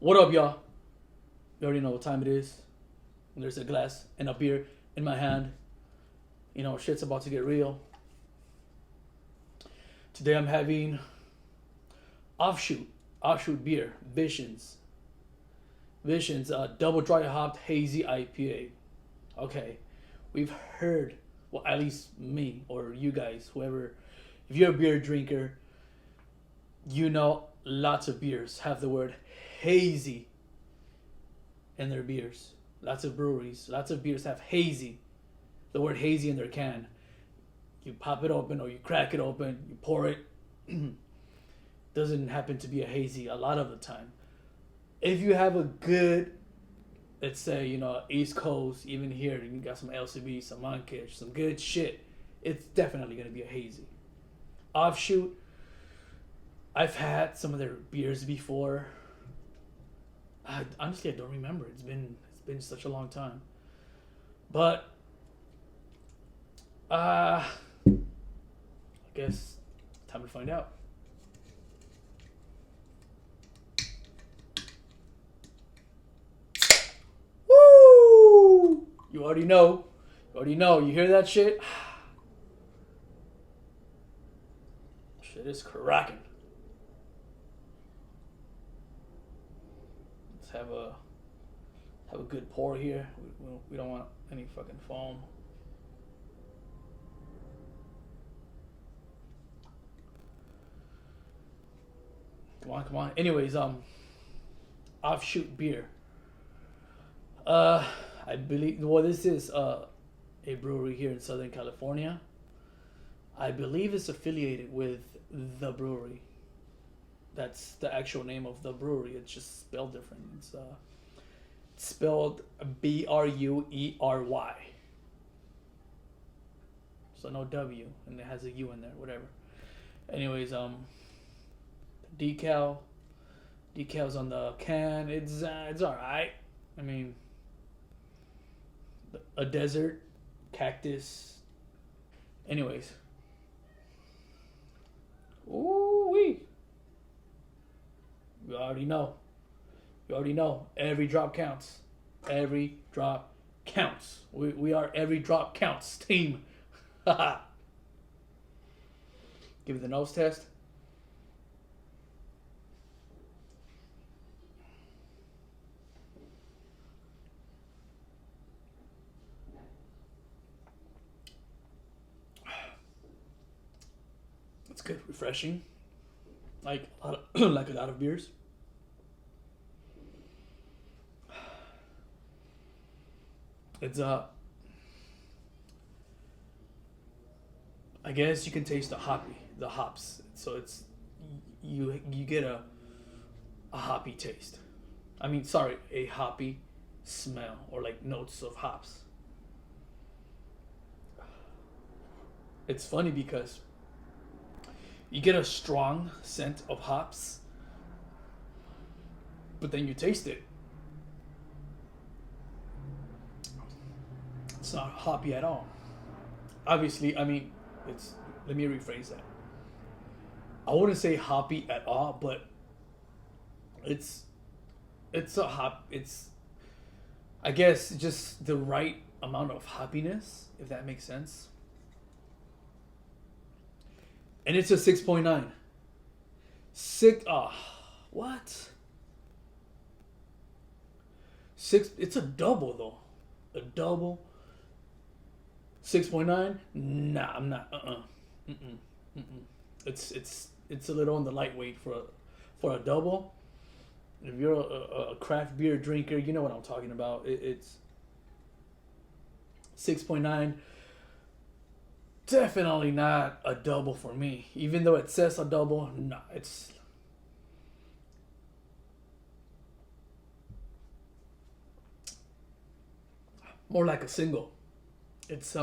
What up, y'all? You already know what time it is. There's a glass and a beer in my hand. You know, shit's about to get real. Today I'm having offshoot beer, Visions, double dry hopped hazy IPA. Okay, we've heard, well, at least me or you guys, whoever, if you're a beer drinker, you know lots of beers have the word hazy in their beers. Lots of breweries, lots of beers have hazy, the word hazy in their can. You pop it open or you crack it open, you pour it. Doesn't happen to be a hazy a lot of the time. If you have a good, let's say, East Coast, even here, you got some LCB, some Monkish, some good shit, it's definitely going to be a hazy. Offshoot, I've had some of their beers before. Honestly, I don't remember. It's been such a long time. But I guess time to find out. Woo! You already know. You already know. You hear that shit? Shit is cracking. Let's have a good pour here. We don't want any fucking foam. Come on. Anyways, offshoot beer. I believe. Well, this is a brewery here in Southern California. I believe it's affiliated with the brewery. That's the actual name of the brewery. It's just spelled different. It's spelled Breuery. So no W, and it has a U in there. Whatever. Anyways, decals on the can. It's all right. I mean, a desert cactus. Anyways, ooh wee. You already know. Every drop counts. Every drop counts. We are every drop counts team. Haha. Give it the nose test. It's good, refreshing. Like a lot of, like a lot of beers. It's I guess you can taste the hops. So it's you get a hoppy taste. I mean, sorry, a hoppy smell or like notes of hops. It's funny because you get a strong scent of hops, but then you taste it. It's not hoppy at all. Obviously, I mean, it's. Let me rephrase that. I wouldn't say hoppy at all, but it's it's a hop. It's, I guess, just the right amount of hoppiness, if that makes sense. And it's a 6.9. Six. What? Six. It's a double though. A double. 6.9. Nah, I'm not. Mm-mm. Mm-mm. It's a little on the lightweight for a double. If you're a craft beer drinker, you know what I'm talking about. It's 6.9. Definitely not a double for me. Even though it says a double, no, it's more like a single. It's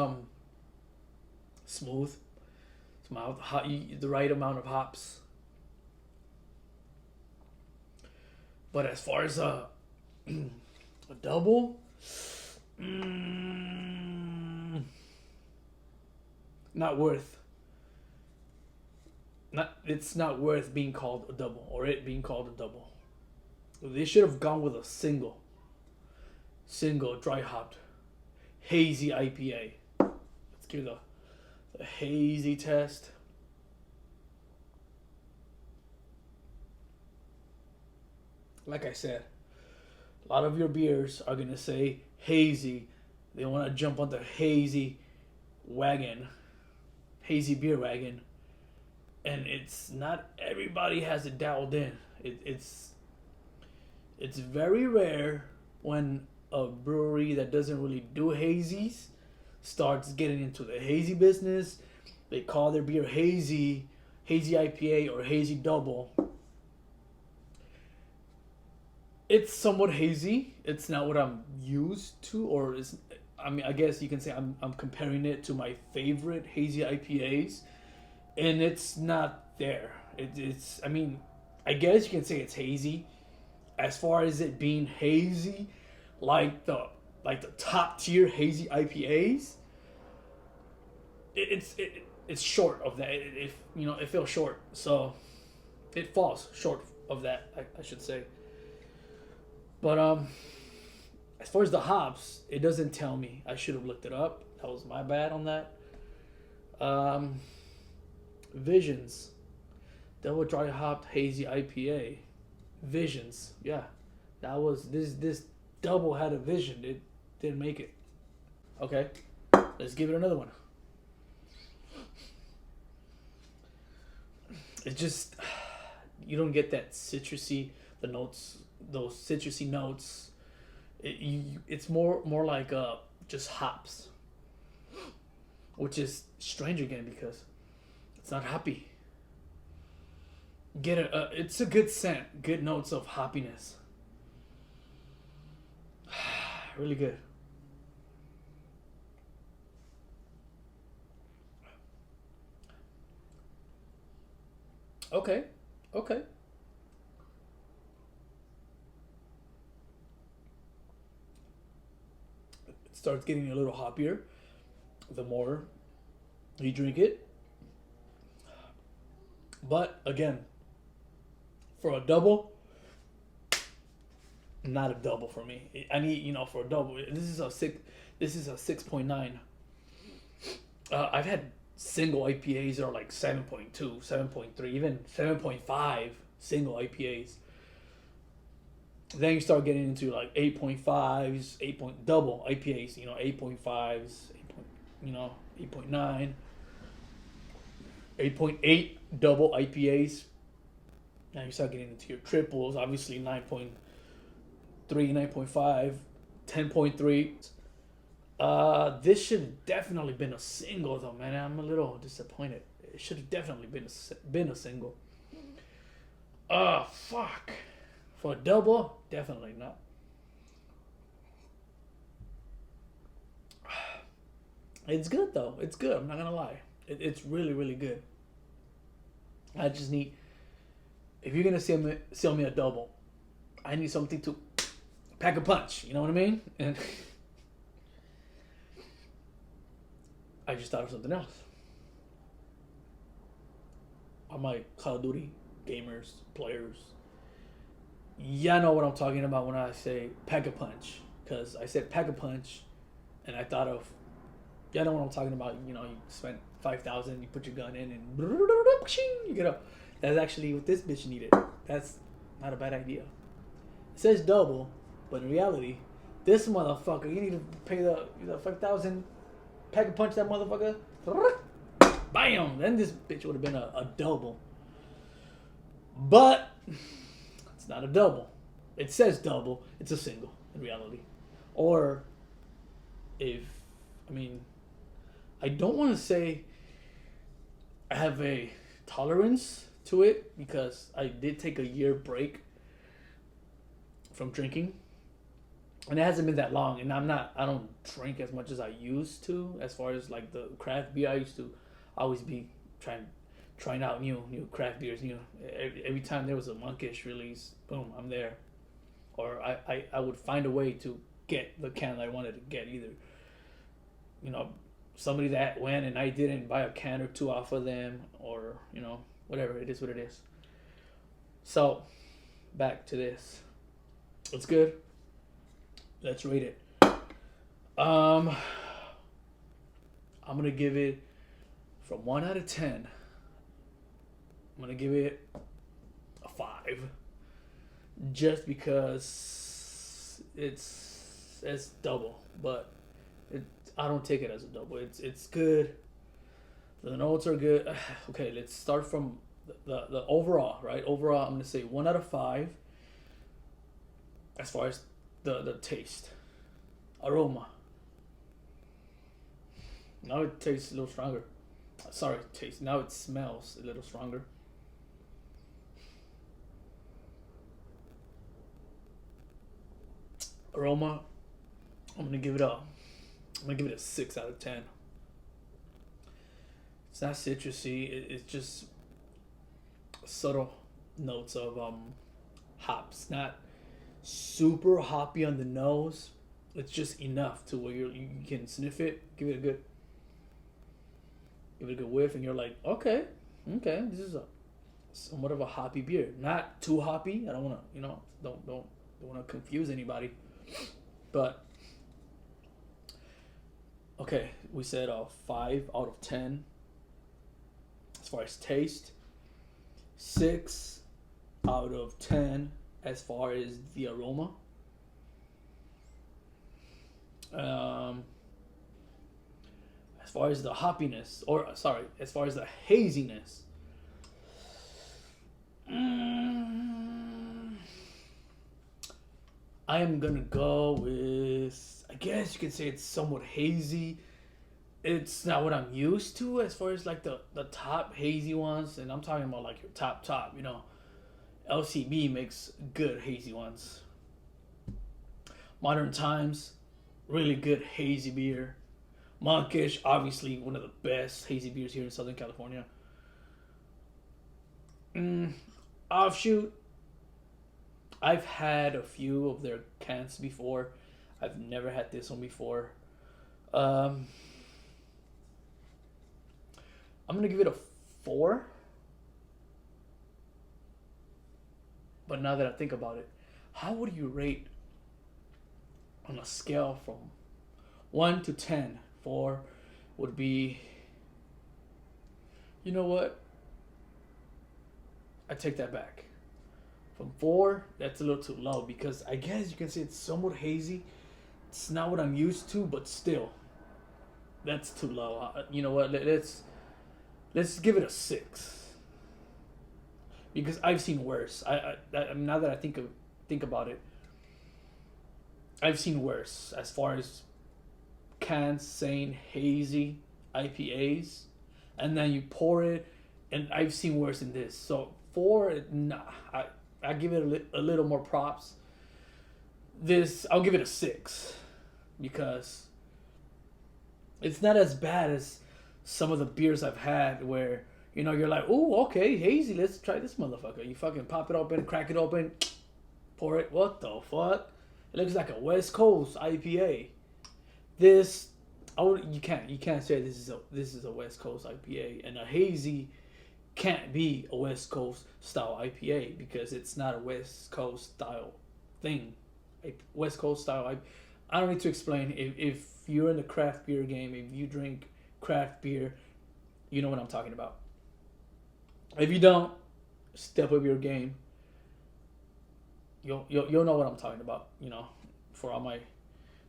smooth, it's mild, hot, the right amount of hops. But as far as a double, mm, not worth. Not it's not worth being called a double or it being called a double. They should have gone with a single dry hopped hazy IPA. Let's give the hazy test. Like I said, a lot of your beers are gonna say hazy. They want to jump on the hazy wagon, hazy beer wagon, and it's not everybody has it dialed in. It's very rare when a brewery that doesn't really do hazies starts getting into the hazy business. They call their beer hazy IPA or hazy double. It's somewhat hazy. It's not what I'm used to, or is I mean, I guess you can say I'm comparing it to my favorite hazy IPAs, and it's not there. It's I mean, I guess you can say it's hazy. As far as it being hazy, like the top tier hazy IPAs, it's short of that. It feels short, so it falls short of that. I should say. But as far as the hops, it doesn't tell me. I should have looked it up. That was my bad on that. Um, Visions, double dry hopped hazy IPA. Visions, yeah, that was this double had a vision. It didn't make it. Okay, let's give it another one. It just you don't get that citrusy the notes those citrusy notes. It's more like just hops, which is strange again because it's not hoppy. Get it? It's a good scent, good notes of hoppiness. Really good. Okay, okay. It starts getting a little hoppier the more you drink it. But again, for a double, not a double for me. I need for a double. This is a six. This is a 6.9. I've had single IPAs that are like 7.2, 7.3, even 7.5 single IPAs. Then you start getting into like 8.5s, 8 point double IPAs. 8.5s, 8.9, 8.8 double IPAs. Now you start getting into your triples, obviously 9.3, 9.5, 10.3. This should have definitely been a single though, man. I'm a little disappointed. It should have definitely been a single. Fuck. For a double, definitely not. It's good though. It's good. I'm not gonna lie. It's really, really good. I just need. If you're gonna sell me a double, I need something to pack a punch. You know what I mean? And I just thought of something else. All my Call of Duty gamers, players, y'all know what I'm talking about when I say pack a punch. Because I said pack a punch, and I thought of, y'all know what I'm talking about. You spent 5,000, you put your gun in, and you get up. That's actually what this bitch needed. That's not a bad idea. It says double, but in reality, this motherfucker, you need to pay the 5,000, pack a punch that motherfucker. Bam! Then this bitch would have been a double. But it's not a double. It says double. It's a single in reality. Or I don't want to say I have a tolerance to it because I did take a year break from drinking. And it hasn't been that long, and I don't drink as much as I used to. As far as like the craft beer, I used to always be trying out new craft beers. Every time there was a Monkish release, boom, I'm there. Or I would find a way to get the can that I wanted to get. Either somebody that went and I didn't buy a can or two off of them, or whatever. It is what it is. So back to this. It's good. Let's rate it. Um, I'm gonna give it from 1 out of 10. I'm gonna give it a 5, just because it's double, but it I don't take it as a double. It's good. The notes are good. Okay, let's start from the overall. Right, overall, I'm gonna say 1 out of 5 as far as the taste, aroma. Now it tastes a little stronger. Sorry, taste. Now it smells a little stronger. Aroma, I'm gonna give it a. I'm gonna give it a 6 out of 10. It's not citrusy. It's just subtle notes of hops. Not super hoppy on the nose. It's just enough to where you can sniff it, give it a good whiff, and you're like, okay, okay, this is a somewhat of a hoppy beer. Not too hoppy. I don't want to, don't want to confuse anybody. But okay, we said a 5 out of 10 as far as taste, 6 out of 10 as far as the aroma. As far as the hoppiness, or sorry, as far as the haziness, I am gonna go with. I guess you could say it's somewhat hazy. It's not what I'm used to as far as like the top hazy ones, and I'm talking about like your top. LCB makes good hazy ones. Modern Times, really good hazy beer. Monkish, obviously one of the best hazy beers here in Southern California. Offshoot, I've had a few of their cans before. I've never had this one before. I'm gonna give it a 4. But now that I think about it, how would you rate on a scale from 1 to 10? 4 would be, you know what? I take that back. From 4, that's a little too low, because I guess you can say it's somewhat hazy. It's not what I'm used to, but still, that's too low. You know what? Let's give it a 6, because I've seen worse. Now that I think about it, I've seen worse as far as cans saying hazy IPAs, and then you pour it, and I've seen worse than this. So 4, nah, I give it a little more props. This, I'll give it a 6, because it's not as bad as some of the beers I've had where, you're like, oh, okay, hazy, let's try this motherfucker. You fucking pop it open, crack it open, pour it. What the fuck? It looks like a West Coast IPA. This, you can't say this is a West Coast IPA, and a hazy can't be a West Coast style IPA, because it's not a West Coast style thing. West Coast style, I don't need to explain. If you're in the craft beer game, if you drink craft beer, you know what I'm talking about. If you don't, step up your game. You'll know what I'm talking about. For all my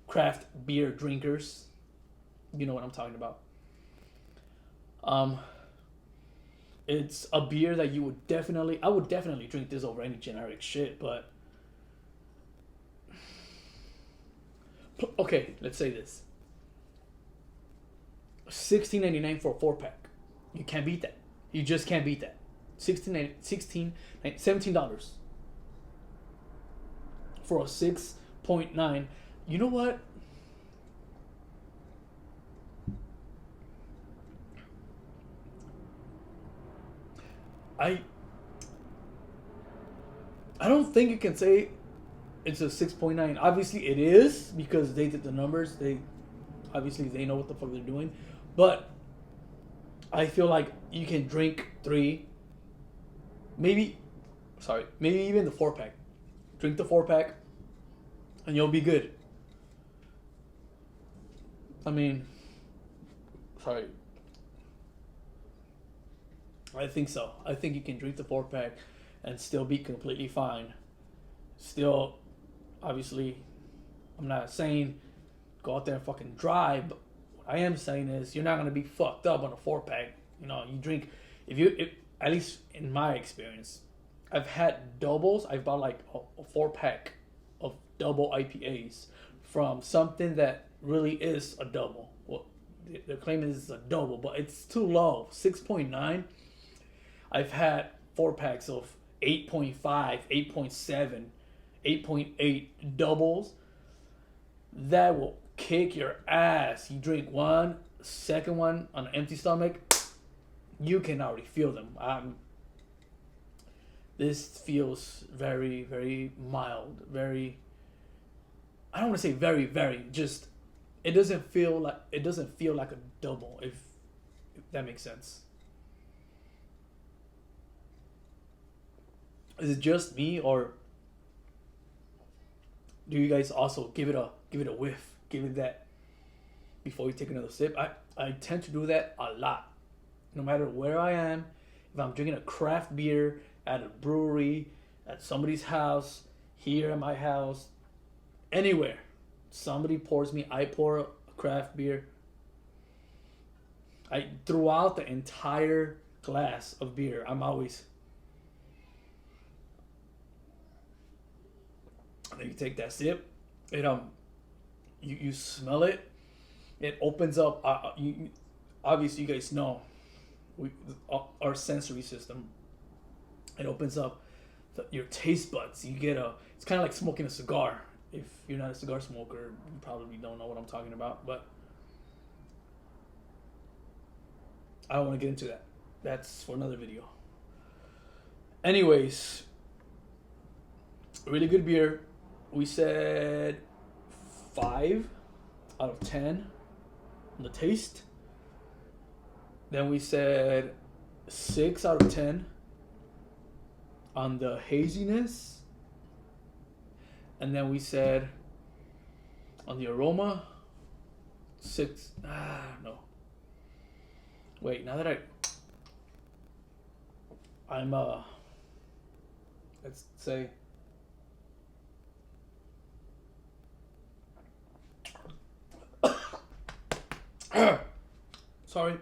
craft beer drinkers, you know what I'm talking about. It's a beer that I would definitely drink this over any generic shit. But okay, let's say this: $16.99 for a 4-pack. You can't beat that. You just can't beat that. $17 for a 6.9. You know what? I don't think you can say it's a 6.9. Obviously it is, because they did the numbers. They know what the fuck they're doing. But I feel like you can drink 3, maybe even the 4-pack. Drink the 4-pack, and you'll be good. I mean, sorry. I think so. I think you can drink the 4-pack and still be completely fine. Still, obviously, I'm not saying go out there and fucking drive, but what I am saying is you're not gonna be fucked up on a 4-pack. You know, you drink if at least in my experience, I've had doubles. I've bought like a 4-pack of double IPAs from something that really is a double. Well, they're claiming this is a double, but it's too low. 6.9. I've had 4-packs of 8.5, 8.7, 8.8 doubles. That will kick your ass. You drink one, second one on an empty stomach, you can already feel them. This feels very, very mild. Very. I don't want to say very, very. Just it doesn't feel like a double. If that makes sense. Is it just me, or do you guys also give it a whiff, give it that before you take another sip? I tend to do that a lot, no matter where I am. If I'm drinking a craft beer at a brewery, at somebody's house, here at my house, anywhere, somebody pours me, I pour a craft beer. Throughout the entire glass of beer, I'm always. And then you take that sip, it you smell it, it opens up. Obviously, you guys know, our sensory system. It opens up your taste buds. You get it's kind of like smoking a cigar. If you're not a cigar smoker, you probably don't know what I'm talking about. But I don't want to get into that. That's for another video. Anyways, really good beer. We said 5 out of 10 on the taste. Then we said 6 out of 10 on the haziness. And then we said on the aroma 6. No. Wait, now that I'm let's say sorry.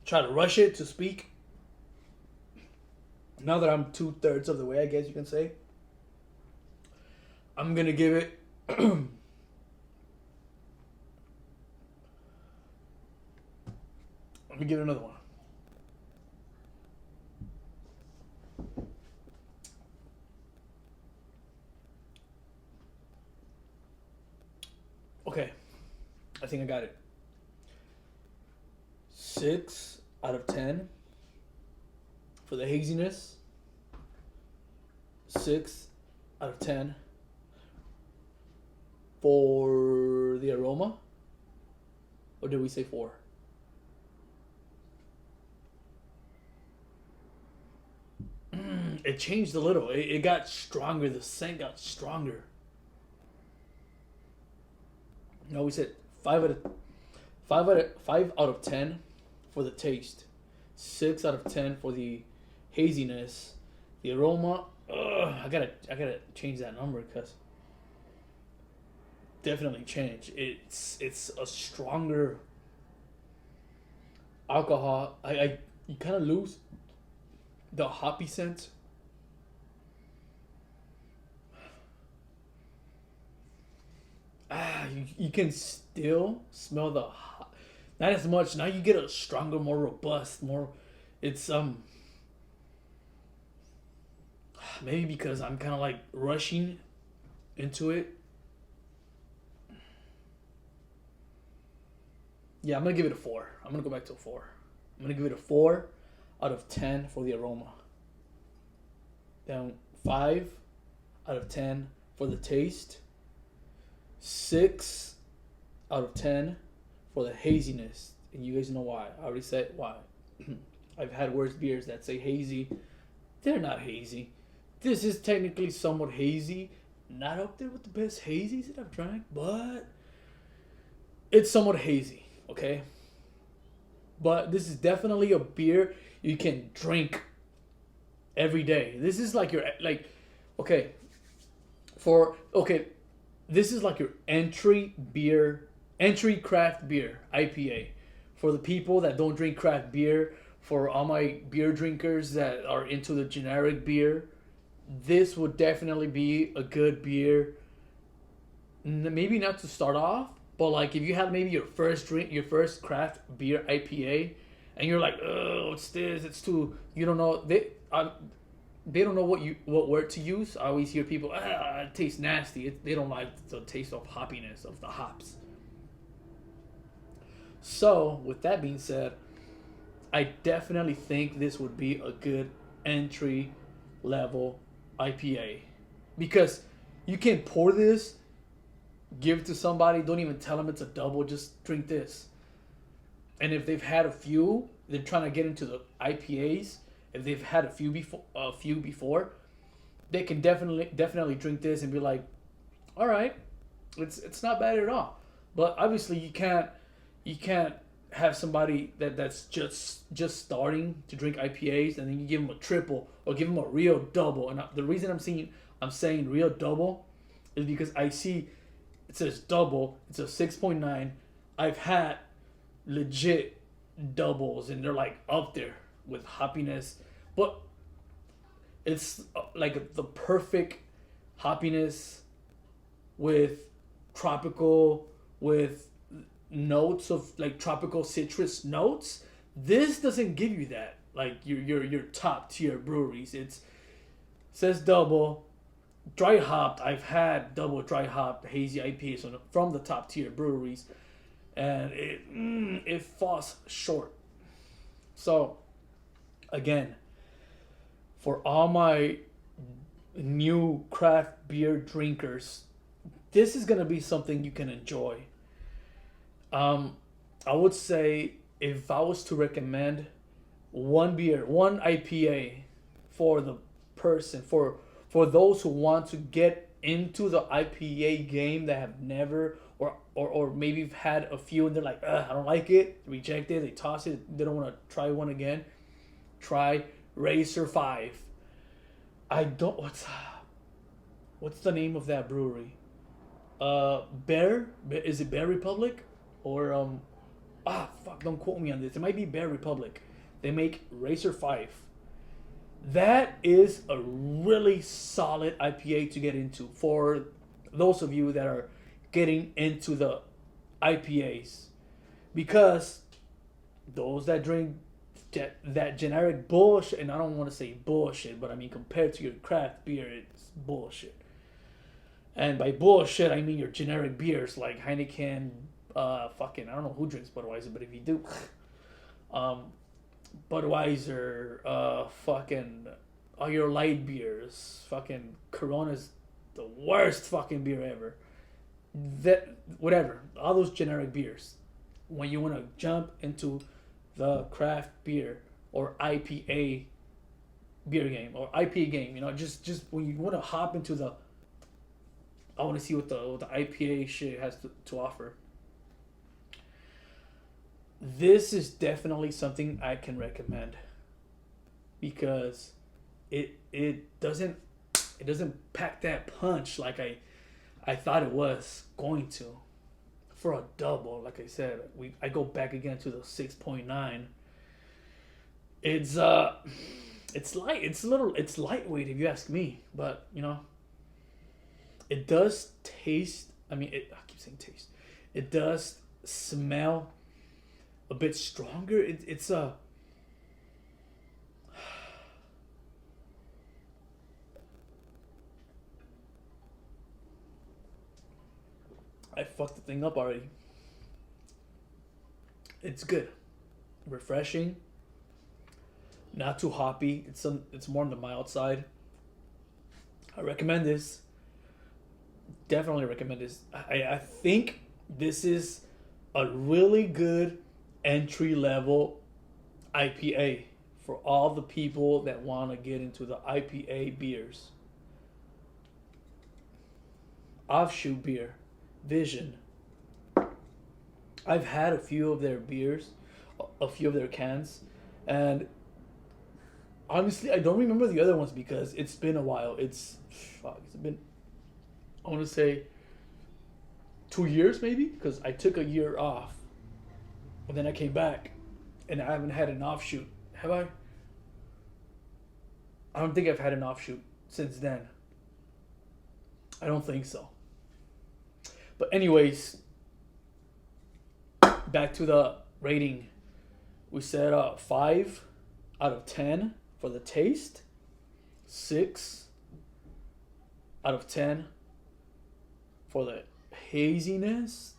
Try to rush it to speak. Now that I'm 2/3 of the way, I guess you can say, I'm gonna give it let me give it another one. Okay, I think I got it. 6 out of 10 for the haziness. 6 out of 10 for the aroma. Or did we say 4? It changed a little. It got stronger. The scent got stronger. No, we said 5 out of 10 for the taste, 6 out of 10 for the haziness, the aroma. I gotta change that number because definitely change. It's a stronger alcohol. You kind of lose the hoppy scent. You can still smell the hot, not as much. Now you get a stronger, more robust, more. It's maybe because I'm kind of like rushing into it. Yeah, I'm gonna give it a 4. I'm gonna go back to a 4. I'm gonna give it a 4 out of 10 for the aroma. Then 5 out of 10 for the taste. 6 out of 10 for the haziness. And you guys know why. I already said why. I've had worse beers that say hazy. They're not hazy. This is technically somewhat hazy, Not up there with the best hazies that I've drank, but it's somewhat hazy. Okay, but this is definitely a beer you can drink every day. This is like your like, okay, for okay, this is like your entry craft beer IPA for the people that don't drink craft beer. For all my beer drinkers that are into the generic beer, this would definitely be a good beer. Maybe not to start off, but like if you have maybe your first drink, your first craft beer IPA, and you're like, oh, what's this? It's too, you don't know, they don't know what word to use. I always hear people, it tastes nasty. They don't like the taste of hoppiness of the hops. So with that being said, I definitely think this would be a good entry level IPA because you can pour this, give it to somebody, don't even tell them it's a double, just drink this. And if they've had a few, they're trying to get into the IPAs. If they've had a few before, they can definitely drink this and be like, all right, it's not bad at all. But obviously you can't have somebody that's just starting to drink IPAs and then you give them a triple or give them a real double. And the reason I'm saying real double is because I see it says double. It's a 6.9. I've had legit doubles and they're like up there with hoppiness, but it's like the perfect hoppiness with tropical, with notes of like tropical citrus notes. This doesn't give you that. Like your top tier breweries, it says double dry hopped. I've had double dry hopped hazy IPAs from the top tier breweries, and it falls short. So again, for all my new craft beer drinkers, this is gonna be something you can enjoy. I would say if I was to recommend one beer, one IPA for the person, for those who want to get into the IPA game that have never or maybe have had a few and they're like, I don't like it, reject it, they toss it, they don't want to try one again. Try Racer 5. I don't what's the name of that brewery? Bear? Is it Bear Republic? Or fuck, don't quote me on this. It might be Bear Republic. They make Racer 5. That is a really solid IPA to get into for those of you that are getting into the IPAs. Because those that drink that generic bullshit, and I don't want to say bullshit, but I mean compared to your craft beer, it's bullshit. And by bullshit, I mean your generic beers like Heineken, fucking, I don't know who drinks Budweiser, but if you do, Budweiser, fucking, all your light beers, fucking Corona's the worst fucking beer ever. That, whatever, all those generic beers. When you want to jump into the craft beer or IPA beer game or IPA game, just when you want to hop into the, I want to see what the IPA shit has to offer. This is definitely something I can recommend because it doesn't pack that punch like I thought it was going to. For a double, like I said, I go back again to the 6.9. It's light. It's lightweight if you ask me, but it does taste. I mean, I keep saying taste. It does smell a bit stronger. It's a. I fucked the thing up already. It's good, refreshing, not too hoppy. It's more on the mild side. I recommend this. Definitely recommend this. I think this is a really good entry level IPA for all the people that want to get into the IPA beers. offshoot beer, Vision. I've had a few of their beers, a few of their cans, and honestly, I don't remember the other ones because it's been a while. It's been, I want to say 2 years maybe, because I took a year off, and then I came back, and I haven't had an offshoot. Have I? I don't think I've had an offshoot since then. I don't think so. But anyways, back to the rating. We said 5 out of 10 for the taste, 6 out of 10 for the haziness,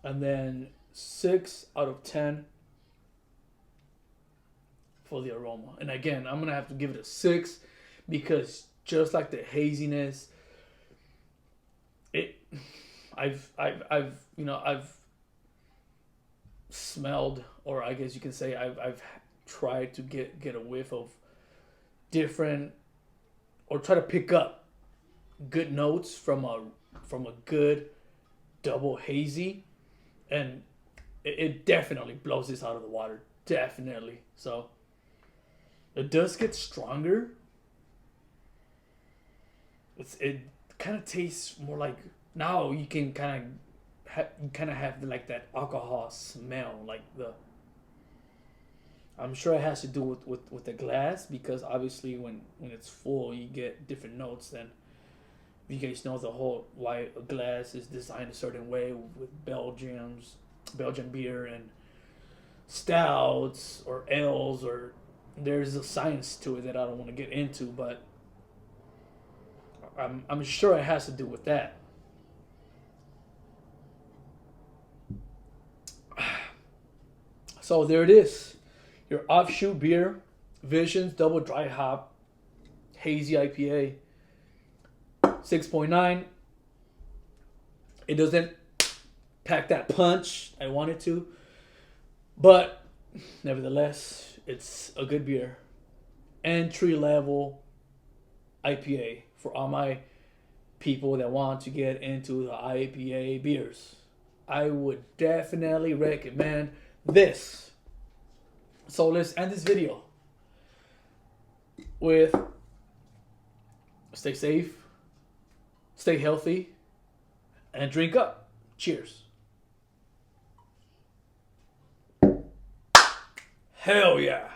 and then 6 out of 10 for the aroma. And again, I'm gonna have to give it a 6 because just like the haziness, it, I've smelled, or I guess you can say I've tried to get a whiff of different, or try to pick up good notes from a good double hazy, and it definitely blows this out of the water, definitely. So it does get stronger. It kind of tastes more like, now you can kind of have like that alcohol smell, like the, I'm sure it has to do with the glass, because obviously when it's full you get different notes. Then you guys know the whole why a glass is designed a certain way with Belgian beer and stouts or ales, or there's a science to it that I don't want to get into, but I'm sure it has to do with that. So there it is, your offshoot beer, Visions Double Dry Hop Hazy IPA, 6.9. It doesn't pack that punch I want it to, but nevertheless, it's a good beer. Entry level IPA for all my people that want to get into the IPA beers. I would definitely recommend this. So let's end this video with stay safe, stay healthy, and drink up. Cheers. Hell yeah.